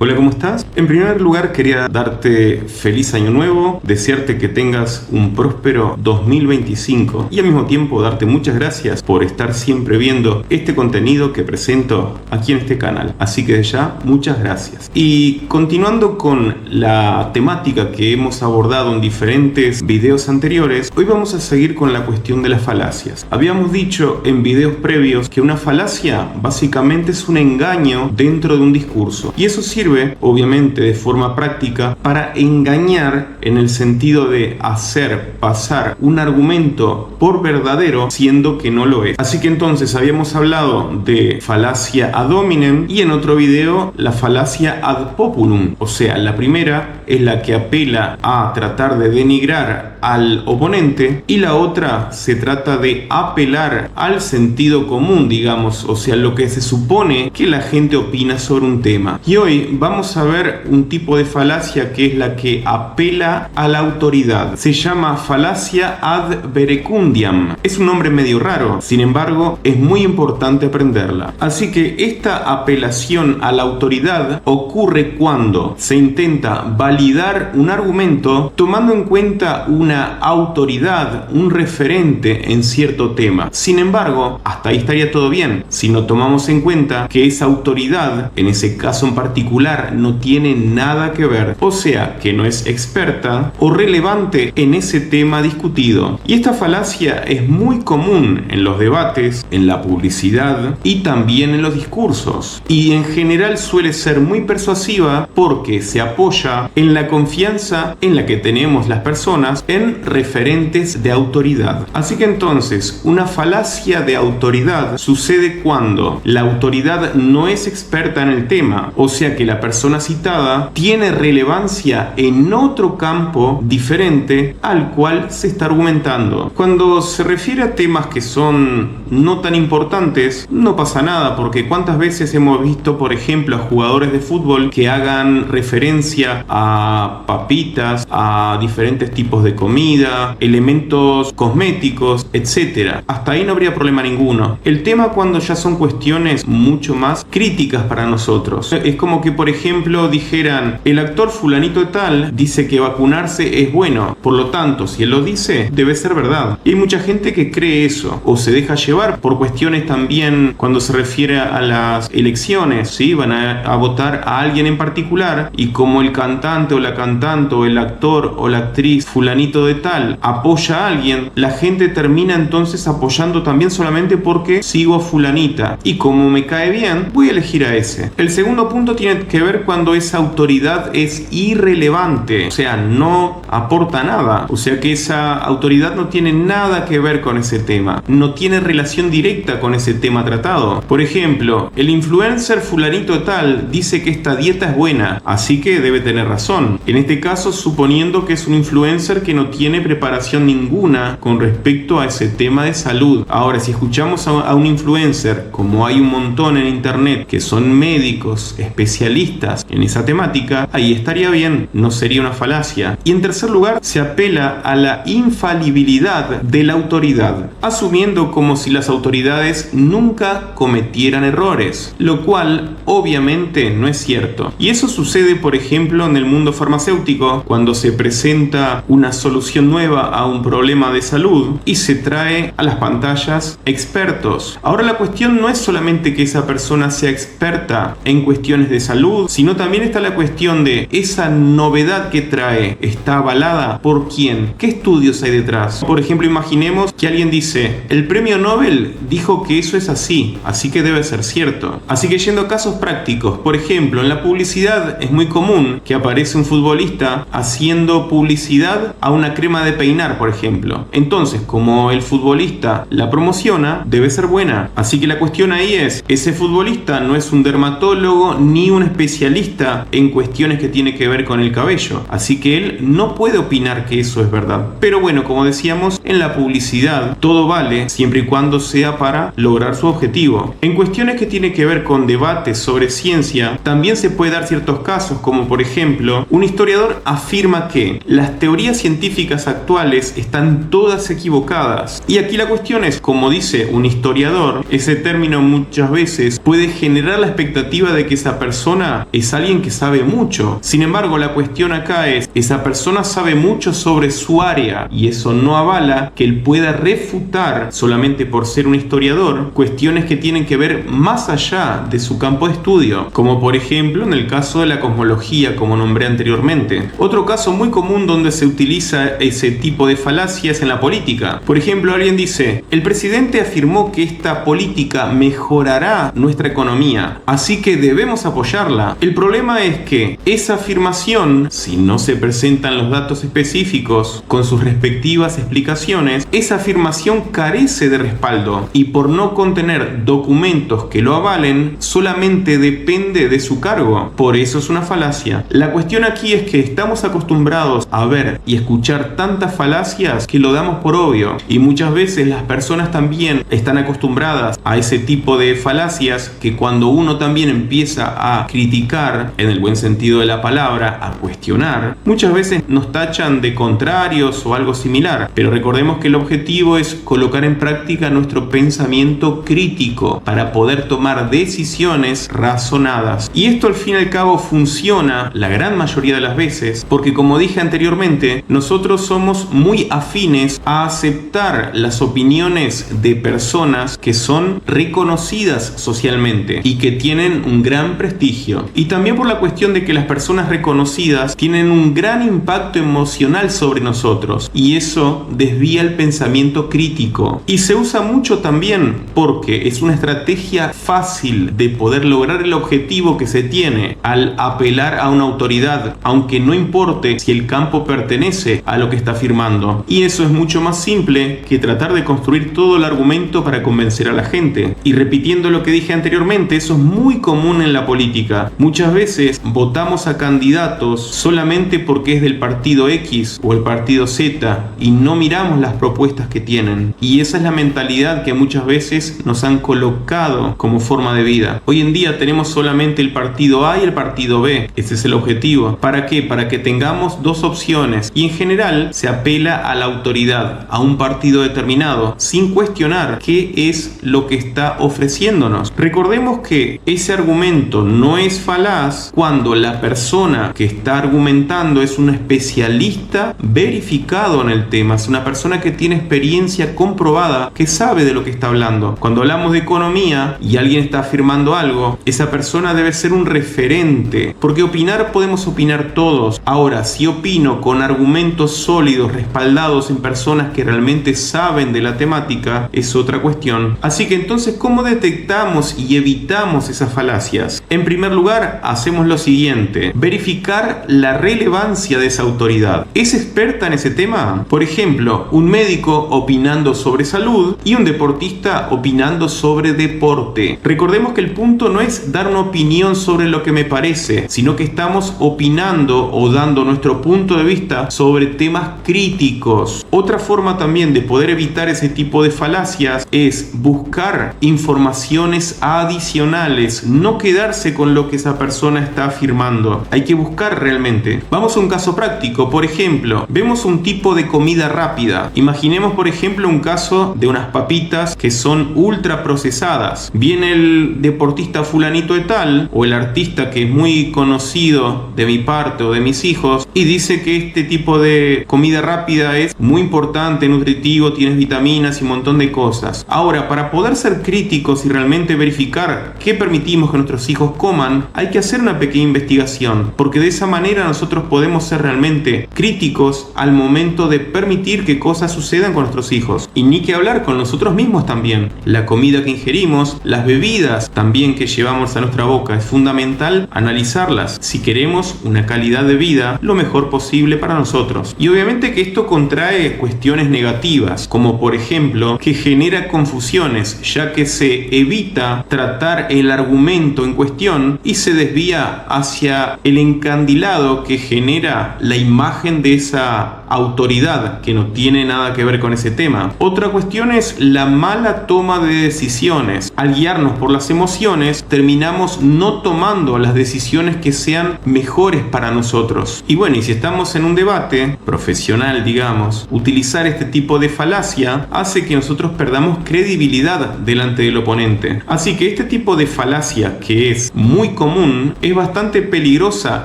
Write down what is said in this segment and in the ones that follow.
Hola, ¿cómo estás? En primer lugar, quería darte feliz año nuevo, desearte que tengas un próspero 2025 y al mismo tiempo darte muchas gracias por estar siempre viendo este contenido que presento aquí en este canal. Así que de ya, muchas gracias. Y continuando con la temática que hemos abordado en diferentes videos anteriores, hoy vamos a seguir con la cuestión de las falacias. Habíamos dicho en videos previos que una falacia básicamente es un engaño dentro de un discurso. Y eso sirve obviamente de forma práctica para engañar en el sentido de hacer pasar un argumento por verdadero siendo que no lo es. Así que entonces habíamos hablado de falacia ad hominem y en otro video la falacia ad populum. O sea, la primera es la que apela a tratar de denigrar al oponente y la otra se trata de apelar al sentido común, digamos, o sea, lo que se supone que la gente opina sobre un tema. Y hoy vamos a ver un tipo de falacia que es la que apela a la autoridad. Se llama falacia ad verecundiam. Es un nombre medio raro, sin embargo, es muy importante aprenderla. Así que esta apelación a la autoridad ocurre cuando se intenta validar un argumento tomando en cuenta una autoridad, un referente en cierto tema. Sin embargo, hasta ahí estaría todo bien si no tomamos en cuenta que esa autoridad, en ese caso en particular, no tiene nada que ver, o sea, que no es experta o relevante en ese tema discutido. Y esta falacia es muy común en los debates, en la publicidad y también en los discursos. Y en general suele ser muy persuasiva porque se apoya en la confianza en la que tenemos las personas en referentes de autoridad. Así que entonces, una falacia de autoridad sucede cuando la autoridad no es experta en el tema, o sea que la persona citada tiene relevancia en otro campo diferente al cual se está argumentando. Cuando se refiere a temas que son no tan importantes, no pasa nada, porque cuántas veces hemos visto, por ejemplo, a jugadores de fútbol que hagan referencia a papitas, a diferentes tipos de comida, elementos cosméticos, etc. Hasta ahí no habría problema ninguno. El tema cuando ya son cuestiones mucho más críticas para nosotros. Es como que, por ejemplo, dijeran, el actor fulanito de tal dice que vacunarse es bueno, por lo tanto, si él lo dice, debe ser verdad. Y hay mucha gente que cree eso, o se deja llevar por cuestiones también cuando se refiere a las elecciones, ¿sí? Van a votar a alguien en particular, y como el cantante o la cantante, o el actor o la actriz fulanito de tal apoya a alguien, la gente termina entonces apoyando también solamente porque sigo a fulanita, y como me cae bien, voy a elegir a ese. El segundo punto tiene que ver cuando esa autoridad es irrelevante, o sea, no aporta nada, o sea que esa autoridad no tiene nada que ver con ese tema, no tiene relación directa con ese tema tratado. Por ejemplo, el influencer fulanito de tal dice que esta dieta es buena, así que debe tener razón. En este caso, suponiendo que es un influencer que no tiene preparación ninguna con respecto a ese tema de salud. Ahora, si escuchamos a un influencer, como hay un montón en internet que son médicos, especialistas en esa temática, ahí estaría bien, no sería una falacia. Y en tercer lugar, se apela a la infalibilidad de la autoridad, asumiendo como si las autoridades nunca cometieran errores, lo cual obviamente no es cierto. Y eso sucede, por ejemplo, en el mundo farmacéutico, cuando se presenta una solución nueva a un problema de salud y se trae a las pantallas expertos. Ahora, la cuestión no es solamente que esa persona sea experta en cuestiones de salud, sino también está la cuestión de esa novedad que trae, ¿está avalada por quién? ¿Qué estudios hay detrás? Por ejemplo, imaginemos que alguien dice, el premio Nobel dijo que eso es así que debe ser cierto. Así que yendo a casos prácticos, por ejemplo, en la publicidad es muy común que aparece un futbolista haciendo publicidad a una crema de peinar, por ejemplo. Entonces, como el futbolista la promociona, debe ser buena. Así que la cuestión ahí es, ese futbolista no es un dermatólogo ni un especialista en cuestiones que tiene que ver con el cabello. Así que él no puede opinar que eso es verdad. Pero bueno, como decíamos, en la publicidad todo vale siempre y cuando sea para lograr su objetivo. En cuestiones que tienen que ver con debates sobre ciencia, también se puede dar ciertos casos, como por ejemplo, un historiador afirma que las teorías científicas científicas actuales están todas equivocadas. Y aquí la cuestión es, como dice un historiador, ese término muchas veces puede generar la expectativa de que esa persona es alguien que sabe mucho. Sin embargo, la cuestión acá es, esa persona sabe mucho sobre su área y eso no avala que él pueda refutar, solamente por ser un historiador, cuestiones que tienen que ver más allá de su campo de estudio, como por ejemplo en el caso de la cosmología, como nombré anteriormente. Otro caso muy común donde se utiliza ese tipo de falacias en la política. Por ejemplo, alguien dice, el presidente afirmó que esta política mejorará nuestra economía, así que debemos apoyarla. El problema es que esa afirmación, si no se presentan los datos específicos con sus respectivas explicaciones, esa afirmación carece de respaldo y por no contener documentos que lo avalen, solamente depende de su cargo. Por eso es una falacia. La cuestión aquí es que estamos acostumbrados a ver y escuchar tantas falacias que lo damos por obvio, y muchas veces las personas también están acostumbradas a ese tipo de falacias que cuando uno también empieza a criticar, en el buen sentido de la palabra, a cuestionar, muchas veces nos tachan de contrarios o algo similar. Pero recordemos que el objetivo es colocar en práctica nuestro pensamiento crítico para poder tomar decisiones razonadas. Y esto al fin y al cabo funciona la gran mayoría de las veces porque, como dije anteriormente, nosotros somos muy afines a aceptar las opiniones de personas que son reconocidas socialmente y que tienen un gran prestigio. Y también por la cuestión de que las personas reconocidas tienen un gran impacto emocional sobre nosotros y eso desvía el pensamiento crítico. Y se usa mucho también porque es una estrategia fácil de poder lograr el objetivo que se tiene al apelar a una autoridad, aunque no importe si el campo pertenece a lo que está afirmando. Y eso es mucho más simple que tratar de construir todo el argumento para convencer a la gente. Y repitiendo lo que dije anteriormente, eso es muy común en la política. Muchas veces votamos a candidatos solamente porque es del partido X o el partido Z y no miramos las propuestas que tienen. Y esa es la mentalidad que muchas veces nos han colocado como forma de vida. Hoy en día tenemos solamente el partido A y el partido B. Ese es el objetivo. ¿Para qué? Para que tengamos dos opciones. Y en general se apela a la autoridad, a un partido determinado, sin cuestionar qué es lo que está ofreciéndonos. Recordemos que ese argumento no es falaz cuando la persona que está argumentando es un especialista verificado en el tema, es una persona que tiene experiencia comprobada, que sabe de lo que está hablando. Cuando hablamos de economía y alguien está afirmando algo, esa persona debe ser un referente, porque opinar podemos opinar todos. Ahora, si opino con argumentos sólidos, respaldados en personas que realmente saben de la temática, es otra cuestión. Así que entonces, ¿cómo detectamos y evitamos esas falacias? En primer lugar, hacemos lo siguiente: verificar la relevancia de esa autoridad. ¿Es experta en ese tema? Por ejemplo, un médico opinando sobre salud y un deportista opinando sobre deporte. Recordemos que el punto no es dar una opinión sobre lo que me parece, sino que estamos opinando o dando nuestro punto de vista sobre temas críticos. Otra forma también de poder evitar ese tipo de falacias es buscar informaciones adicionales, no quedarse con lo que esa persona está afirmando. Hay que buscar realmente. Vamos a un caso práctico. Por ejemplo, vemos un tipo de comida rápida. Imaginemos, por ejemplo, un caso de unas papitas que son ultra procesadas. Viene el deportista fulanito de tal o el artista que es muy conocido de mi parte o de mis hijos y dice que este tipo de comida rápida es muy importante, nutritivo, tiene vitaminas y un montón de cosas. Ahora, para poder ser críticos y realmente verificar qué permitimos que nuestros hijos coman, hay que hacer una pequeña investigación, porque de esa manera nosotros podemos ser realmente críticos al momento de permitir que cosas sucedan con nuestros hijos. Y ni que hablar con nosotros mismos también. La comida que ingerimos, las bebidas también que llevamos a nuestra boca, es fundamental analizarlas si queremos una calidad de vida lo mejor posible para nosotros. Y obviamente que esto contrae cuestiones negativas, como por ejemplo que genera confusiones, ya que se evita tratar el argumento en cuestión y se desvía hacia el encandilado que genera la imagen de esa autoridad que no tiene nada que ver con ese tema. Otra cuestión es la mala toma de decisiones. Al guiarnos por las emociones, terminamos no tomando las decisiones que sean mejores para nosotros. Y bueno, y si estamos en un debate profesional, digamos, utilizar este tipo de falacia hace que nosotros perdamos credibilidad delante del oponente. Así que este tipo de falacia, que es muy común, es bastante peligrosa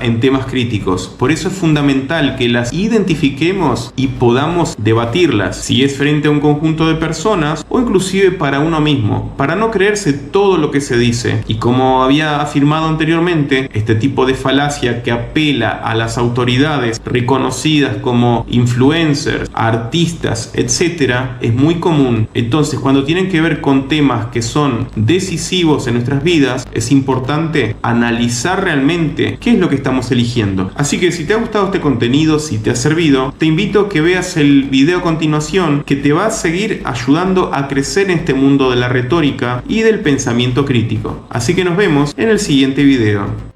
en temas críticos. Por eso es fundamental que las identifiquemos y podamos debatirlas, si es frente a un conjunto de personas o inclusive para uno mismo, para no creerse todo lo que se dice. Y como había afirmado anteriormente, este tipo de falacia que apela a las autoridades reconocidas como influencers, artistas, etcétera, es muy común. Entonces, cuando tienen que ver con temas que son decisivos en nuestras vidas, es importante analizar realmente qué es lo que estamos eligiendo. Así que si te ha gustado este contenido, si te ha servido, te invito a que veas el video a continuación, que te va a seguir ayudando a crecer en este mundo de la retórica y del pensamiento crítico. Así que nos vemos en el siguiente video.